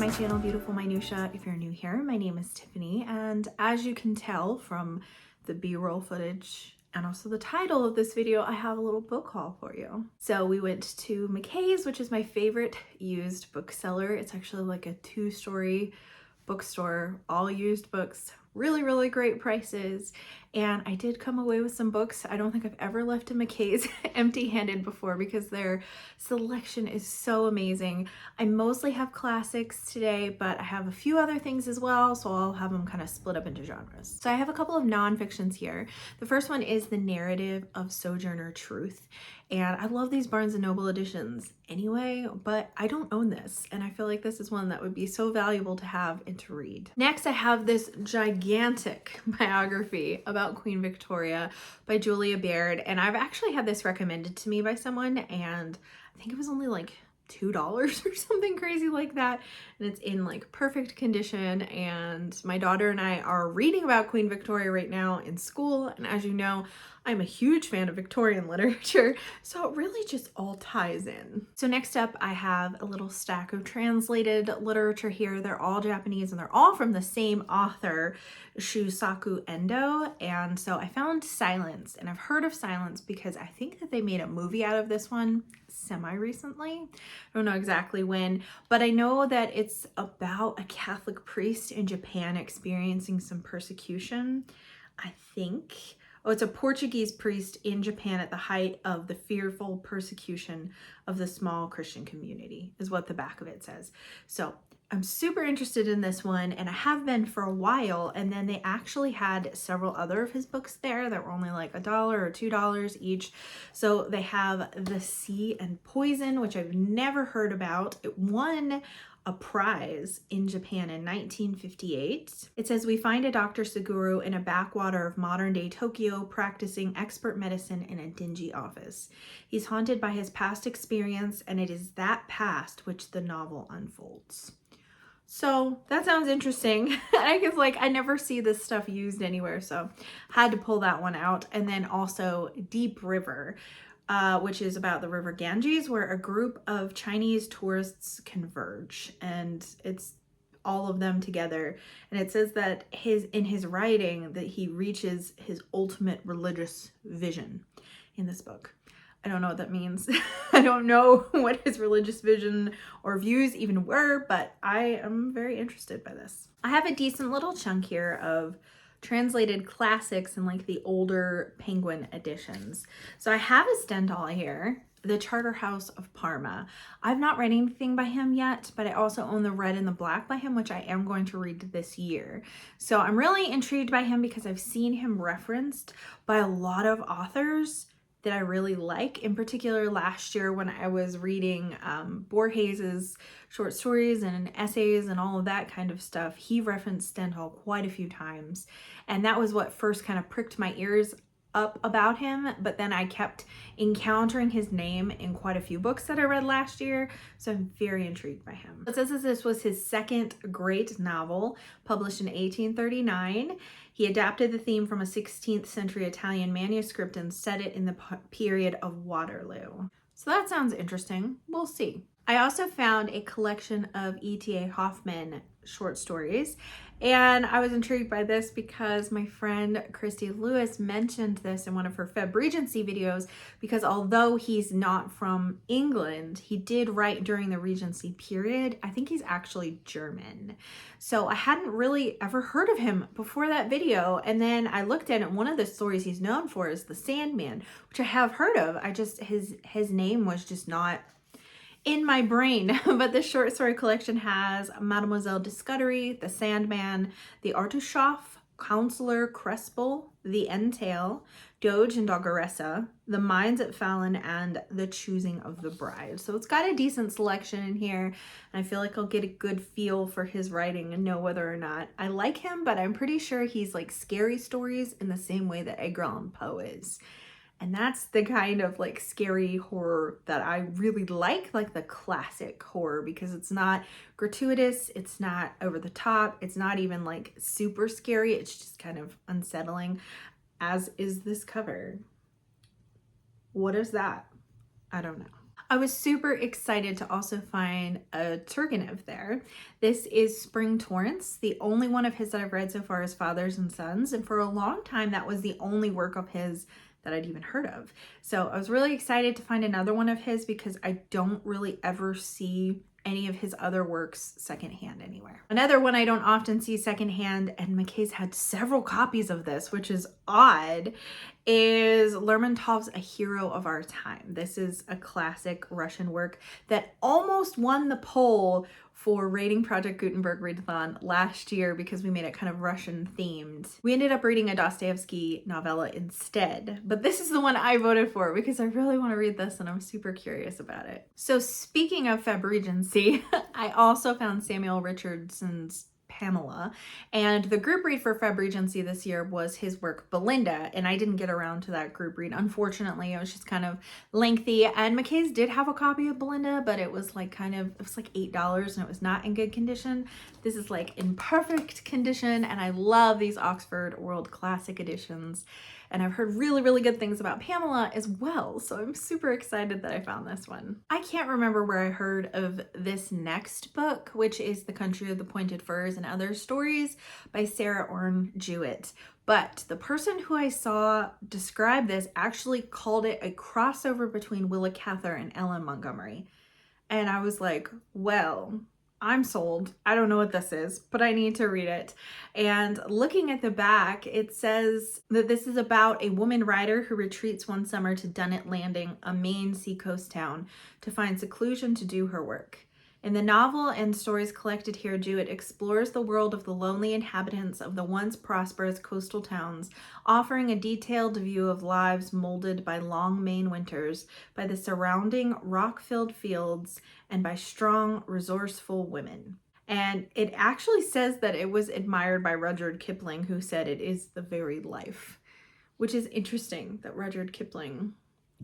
my channel, Beautiful Minutia. If you're new here, my name is Tiffany, and as you can tell from the B-roll footage and also the title of this video, I have a little book haul for you. So we went to Mckay'S, which is my favorite used bookseller. It's actually like a two-story bookstore, all used books, really great prices. And I did come away with some books. I don't think I've ever left a Mckay'S empty-handed before because their selection is so amazing. I mostly have classics today, but I have a few other things as well, so I'll have them kind of split up into genres. So I have a couple of nonfictions here. The first one is The Narrative of Sojourner Truth, and I love these Barnes & Noble editions anyway, but I don't own this, and I feel like this is one that would be so valuable to have and to read. Next, I have this gigantic biography about Queen Victoria by Julia Baird, and I've actually had this recommended to me by someone, and I think it was only like $2 or something crazy like that, and it's in like perfect condition. And my daughter and I are reading about Queen Victoria right now in school, and as you know, I'm a huge fan of Victorian literature, so it really just all ties in. So next up, I have a little stack of translated literature here. They're all Japanese and they're all from the same author, Shusaku Endo. And so I found Silence, and I've heard of Silence because I think that they made a movie out of this one semi-recently. I don't know exactly when, but I know that it's about a Catholic priest in Japan experiencing some persecution, I think. Oh, it's a Portuguese priest in Japan at the height of the fearful persecution of the small Christian community, is what the back of it says. So I'm super interested in this one, and I have been for a while. And then they actually had several other of his books there that were only like $1 or $2 each. So they have The Sea and Poison, which I've never heard about. It won a prize in Japan in 1958. It says, we find a Dr. Suguru in a backwater of modern-day Tokyo practicing expert medicine in a dingy office. He's haunted by his past experience, and it is that past which the novel unfolds. So that sounds interesting. I guess like I never see this stuff used anywhere, so had to pull that one out. And then also Deep River, which is about the river Ganges, where a group of Chinese tourists converge, and it's all of them together. And it says that in his writing that he reaches his ultimate religious vision in this book. I don't know what that means. I don't know what his religious vision or views even were, but I am very interested by this. I have a decent little chunk here of translated classics and like the older Penguin editions. So I have a Stendhal here, The Charterhouse of Parma. I've not read anything by him yet, but I also own The Red and the Black by him, which I am going to read this year. So I'm really intrigued by him because I've seen him referenced by a lot of authors that I really like. In particular, last year when I was reading Borges's short stories and essays and all of that kind of stuff, he referenced Stendhal quite a few times. And that was what first kind of pricked my ears up about him, but then I kept encountering his name in quite a few books that I read last year, so I'm very intrigued by him. It says that this was his second great novel, published in 1839. He adapted the theme from a 16th century Italian manuscript and set it in the period of Waterloo. So that sounds interesting. We'll see. I also found a collection of E.T.A. Hoffman short stories, and I was intrigued by this because my friend Christy Lewis mentioned this in one of her Feb Regency videos, because although he's not from England, he did write during the Regency period. I think he's actually German. So I hadn't really ever heard of him before that video, and then I looked at it. One of the stories he's known for is The Sandman, which I have heard of. I just, his name was just not in my brain. But this short story collection has Mademoiselle de Scuddery, The Sandman, The Artushoff, Counselor Crespel, The Entail, Doge and Doggeressa, The Mines at Fallon, and The Choosing of the Bride. So it's got a decent selection in here, and I feel like I'll get a good feel for his writing and know whether or not I like him, but I'm pretty sure he's like scary stories in the same way that Edgar Allan Poe is. And that's the kind of like scary horror that I really like the classic horror, because it's not gratuitous, it's not over the top, it's not even like super scary, it's just kind of unsettling, as is this cover. What is that? I don't know. I was super excited to also find a Turgenev there. This is Spring Torrance. The only one of his that I've read so far is Fathers and Sons, and for a long time that was the only work of his that I'd even heard of. So I was really excited to find another one of his because I don't really ever see any of his other works secondhand anywhere. Another one I don't often see secondhand, and Mckay'S had several copies of this, which is odd, is Lermontov's A Hero of Our Time. This is a classic Russian work that almost won the poll for Rating Project Gutenberg Readathon last year because we made it kind of Russian themed. We ended up reading a Dostoevsky novella instead, but this is the one I voted for because I really want to read this and I'm super curious about it. So speaking of Feb Regency, I also found Samuel Richardson's Pamela, and the group read for Feb Regency this year was his work Belinda, and I didn't get around to that group read. Unfortunately, it was just kind of lengthy, and Mckay'S did have a copy of Belinda, but it was like it was like $8 and it was not in good condition. This is like in perfect condition, and I love these Oxford World Classic editions. And I've heard really, really good things about Pamela as well, so I'm super excited that I found this one. I can't remember where I heard of this next book, which is The Country of the Pointed Firs and Other Stories by Sarah Orne Jewett. But the person who I saw describe this actually called it a crossover between Willa Cather and Ellen Montgomery. And I was like, well, I'm sold. I don't know what this is, but I need to read it. And looking at the back, it says that this is about a woman writer who retreats one summer to Dunnet Landing, a Maine seacoast town, to find seclusion to do her work. In the novel and stories collected here, Jewett explores the world of the lonely inhabitants of the once prosperous coastal towns, offering a detailed view of lives molded by long Maine winters, by the surrounding rock-filled fields, and by strong, resourceful women. And it actually says that it was admired by Rudyard Kipling, who said it is the very life, which is interesting that Rudyard Kipling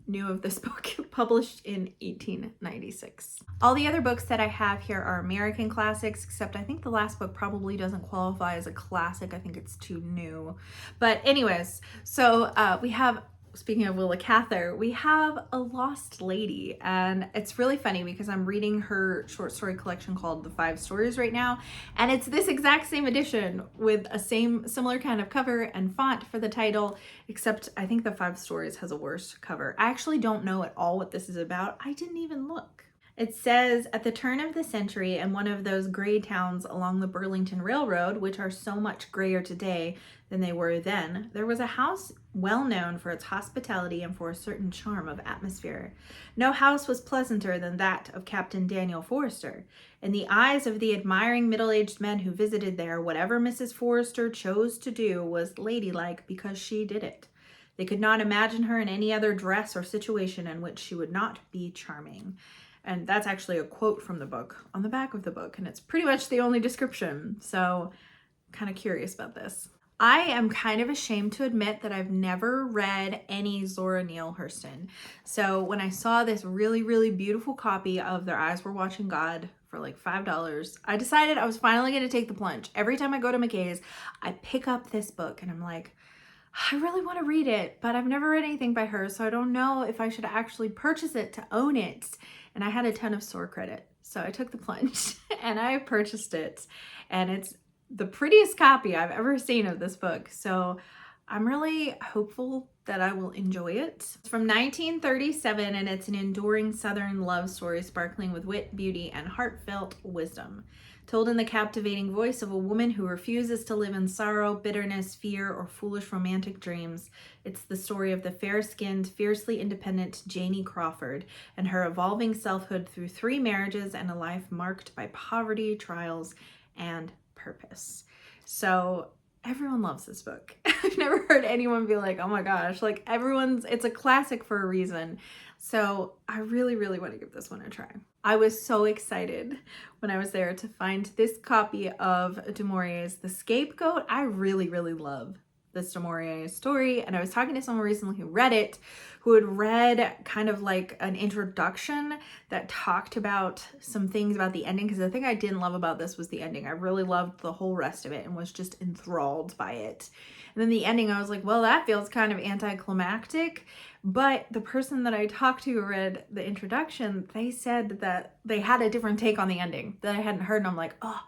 knew of this book, published in 1896. All the other books that I have here are American classics, except I think the last book probably doesn't qualify as a classic. I think it's too new. But anyways, so we have, speaking of Willa Cather, we have A Lost Lady, and it's really funny because I'm reading her short story collection called The Five Stories right now, and it's this exact same edition with a similar kind of cover and font for the title, except I think The Five Stories has a worse cover. I actually don't know at all what this is about. I didn't even look. It says, at the turn of the century, in one of those gray towns along the Burlington Railroad, which are so much grayer today than they were then, there was a house well known for its hospitality and for a certain charm of atmosphere. No house was pleasanter than that of Captain Daniel Forrester. In the eyes of the admiring middle-aged men who visited there, whatever Mrs. Forrester chose to do was ladylike because she did it. They could not imagine her in any other dress or situation in which she would not be charming. And that's actually a quote from the book on the back of the book, and it's pretty much the only description. So I'm kind of curious about this. I am kind of ashamed to admit that I've never read any Zora Neale Hurston. So when I saw this really, really beautiful copy of Their Eyes Were Watching God for like $5, I decided I was finally going to take the plunge. Every time I go to Mckay'S, I pick up this book and I'm like, I really want to read it, but I've never read anything by her, so I don't know if I should actually purchase it to own it. And I had a ton of store credit, so I took the plunge and I purchased it. And it's the prettiest copy I've ever seen of this book, so I'm really hopeful that I will enjoy it. It's from 1937, and it's an enduring Southern love story sparkling with wit, beauty, and heartfelt wisdom. Told in the captivating voice of a woman who refuses to live in sorrow, bitterness, fear, or foolish romantic dreams, it's the story of the fair-skinned, fiercely independent Janie Crawford and her evolving selfhood through 3 marriages and a life marked by poverty, trials, and purpose. So everyone loves this book. I've never heard anyone be like, oh my gosh, like it's a classic for a reason. So I really, really want to give this one a try. I was so excited when I was there to find this copy of Du Maurier's The Scapegoat. I really, really love this du Maurier story, and I was talking to someone recently who read it, who had read kind of like an introduction that talked about some things about the ending, because the thing I didn't love about this was the ending. I really loved the whole rest of it and was just enthralled by it. And then the ending, I was like, well, that feels kind of anticlimactic. But the person that I talked to who read the introduction, they said that they had a different take on the ending that I hadn't heard, and I'm like, oh,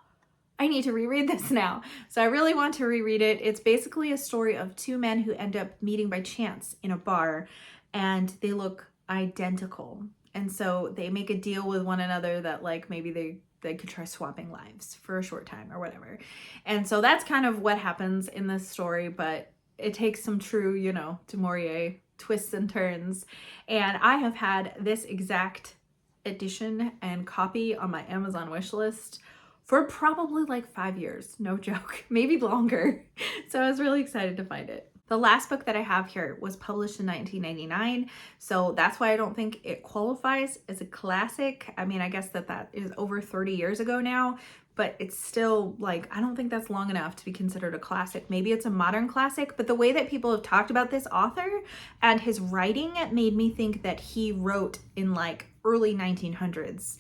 I need to reread this now. So I really want to reread it. It's basically a story of two men who end up meeting by chance in a bar, and they look identical. And so they make a deal with one another that like maybe they could try swapping lives for a short time or whatever. And so that's kind of what happens in this story, but it takes some true, you know, du Maurier twists and turns. And I have had this exact edition and copy on my Amazon wish list for probably like 5 years, no joke, maybe longer. So I was really excited to find it. The last book that I have here was published in 1999, so that's why I don't think it qualifies as a classic. I mean, I guess that is over 30 years ago now, but it's still like, I don't think that's long enough to be considered a classic. Maybe it's a modern classic, but the way that people have talked about this author and his writing made me think that he wrote in like early 1900s.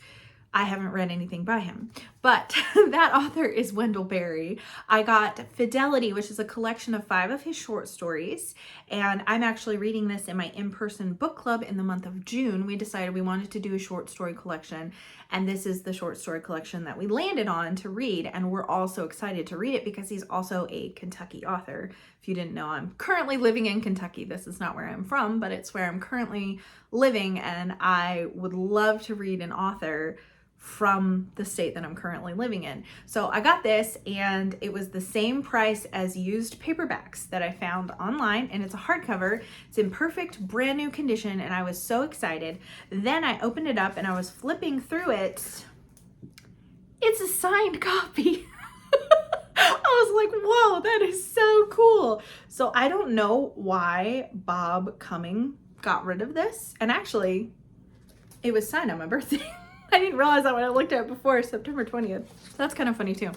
I haven't read anything by him, but that author is Wendell Berry. I got Fidelity, which is a collection of 5 of his short stories, and I'm actually reading this in my in-person book club in the month of June. We decided we wanted to do a short story collection, and this is the short story collection that we landed on to read, and we're all so excited to read it because he's also a Kentucky author. If you didn't know, I'm currently living in Kentucky. This is not where I'm from, but it's where I'm currently living, and I would love to read an author from the state that I'm currently living in. So I got this, and it was the same price as used paperbacks that I found online, and it's a hardcover. It's in perfect brand new condition, and I was so excited. Then I opened it up and I was flipping through it. It's a signed copy. I was like, whoa, that is so cool. So I don't know why Bob Cumming got rid of this, and actually it was signed on my birthday. I didn't realize that when I looked at it before, September 20th. That's kind of funny too.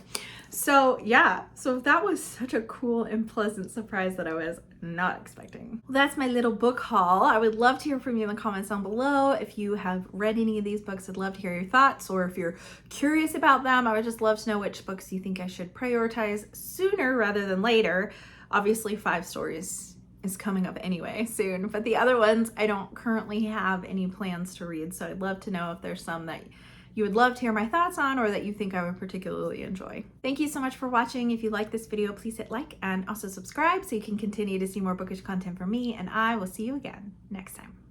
So yeah, so that was such a cool and pleasant surprise that I was not expecting. Well, that's my little book haul. I would love to hear from you in the comments down below. If you have read any of these books, I'd love to hear your thoughts, or if you're curious about them, I would just love to know which books you think I should prioritize sooner rather than later. Obviously, 5 stories is coming up anyway soon, but the other ones I don't currently have any plans to read, so I'd love to know if there's some that you would love to hear my thoughts on or that you think I would particularly enjoy. Thank you so much for watching. If you like this video, please hit like and also subscribe so you can continue to see more bookish content from me, and I will see you again next time.